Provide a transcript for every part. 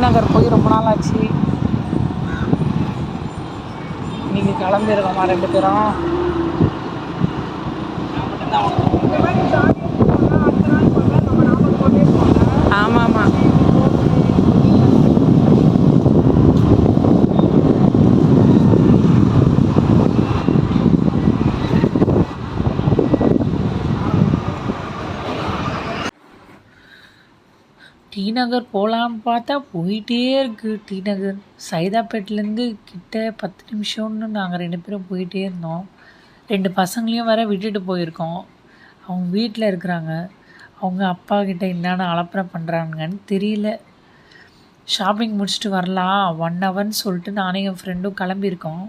நகர் போய் ரொம்ப நாள் ஆச்சு. நீங்கள் கிளம்பிருக்கோமா 2 பேரும்? ஆமாம் ஆமாம். டி நகர் போகலான்னு பார்த்தா போயிட்டே இருக்குது. டி நகர் சைதாப்பேட்டிலேருந்து கிட்ட 10 நிமிஷம்னு நாங்கள் 2 பேரும் போயிட்டே இருந்தோம். 2 பசங்களையும் வேற விட்டுட்டு போயிருக்கோம். அவங்க வீட்டில் இருக்கிறாங்க. அவங்க அப்பா கிட்ட என்னென்ன அலப்பறை பண்ணுறாங்கன்னு தெரியல. ஷாப்பிங் முடிச்சுட்டு வரலாம் 1 ஹவர்னு சொல்லிட்டு நானும் என் ஃப்ரெண்டும் கிளம்பியிருக்கோம்.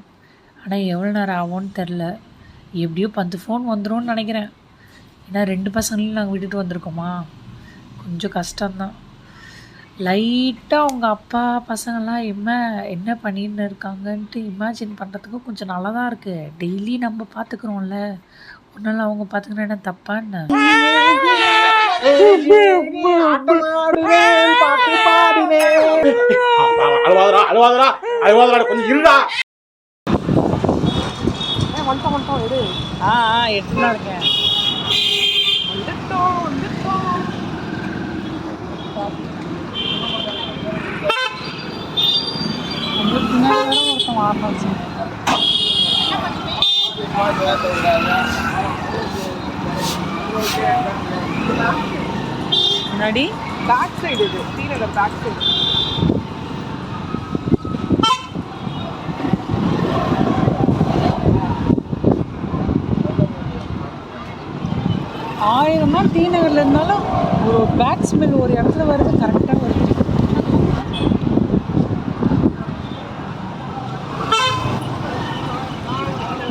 ஆனால் எவ்வளோ நேரம் ஆகும்னு தெரில. எப்படியோ 10 ஃபோன் வந்துடும்னு நினைக்கிறேன். ஏன்னா 2 பசங்களையும் நாங்கள் விட்டுட்டு வந்திருக்கோமா, கொஞ்சம் கஷ்டம்தான். லைட்டாக அவங்க அப்பா பசங்கள்லாம் என்ன பண்ணின்னு இருக்காங்கன்ட்டு இமேஜின் பண்ணுறதுக்கும் கொஞ்சம் நல்லா தான் இருக்குது. டெய்லி நம்ம பார்த்துக்குறோம்ல, ஒரு நாள் அவங்க பார்த்துக்கிறேன் என்ன தப்பான்னு. எடுத்துதான் இருக்கேன். உங்களுக்கு பின்னாடி வேற ஒருத்தன் வாரணும். முன்னாடி பேக் சைடு, இது டி நகர் பேக் சைடு. ஆயிரம் நாள் டி நகரில் இருந்தாலும் ஒரு பேக் ஸ்மெல் ஒரு இடத்துல வருது, கரெக்டாக வருது.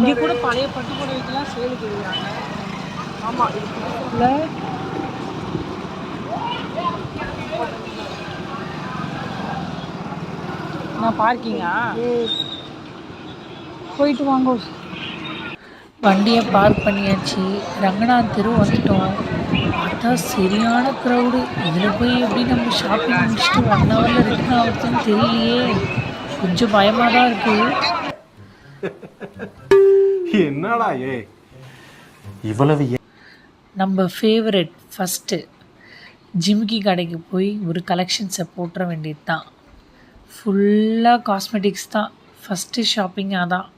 இங்கே கூட பழைய பட்டு புடவைக்கெல்லாம் சேலுக்கு எழுதுறாங்க. ஆமாம், இல்லை நான் பார்க்கிங்கா போயிட்டு வாங்க. வண்டியை பார்க் பண்ணியாச்சு. ரங்கநாத் தெரு வந்துட்டோம். பார்த்தா சரியான க்ரௌடு. இதில் போய் எப்படி நம்ம ஷாப்பிங் முடிச்சுட்டு 1 ஹவரில் ரிட்டர்ன் ஆகுதுன்னு தெரியலையே. கொஞ்சம் பயமாக தான் இருக்குது. என்னடா இவ்வளவு. நம்ம ஃபேவரட் ஃபஸ்ட்டு ஜிமிக்கி கடைக்கு போய் ஒரு கலெக்ஷன்ஸை போட்டுற வேண்டியது தான். ஃபுல்லாக காஸ்மெட்டிக்ஸ் தான். ஃபஸ்ட்டு ஷாப்பிங் அதான்.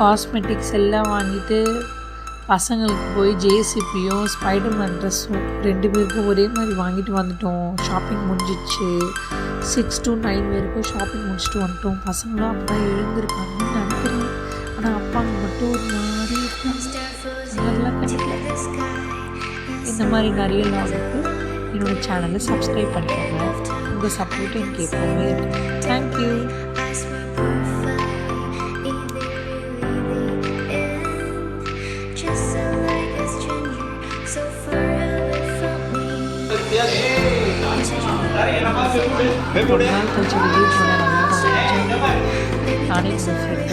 காஸ்மெட்டிக்ஸ் எல்லாம் வாங்கிட்டு பசங்களுக்கு போய் ஜேசிபியும் ஸ்பைடர்மேன் ட்ரெஸ்ஸும் 2 பேருக்கும் ஒரே மாதிரி வாங்கிட்டு வந்துட்டோம். ஷாப்பிங் முடிஞ்சிச்சு. 6 to 9 வரைக்கும் ஷாப்பிங் முடிச்சுட்டு வந்துட்டோம். பசங்களும் அப்போ தான் எழுந்திருக்காங்கன்னு நினைக்கிறேன். ஆனால் அப்பாங்க மட்டும் ஒரு மாதிரி அதெல்லாம் கிடைக்கல. இந்த மாதிரி நிறைய லாகுக்கு என்னோடய சேனலை சப்ஸ்கிரைப் பண்ணிக்கோங்க. உங்கள் சப்போர்ட் எனக்கு எப்போவுமே இருக்குது. தேங்க்யூ. ஒரு நாள் கழிச்சு வெளியே போன நானே ஃப்ரெண்ட்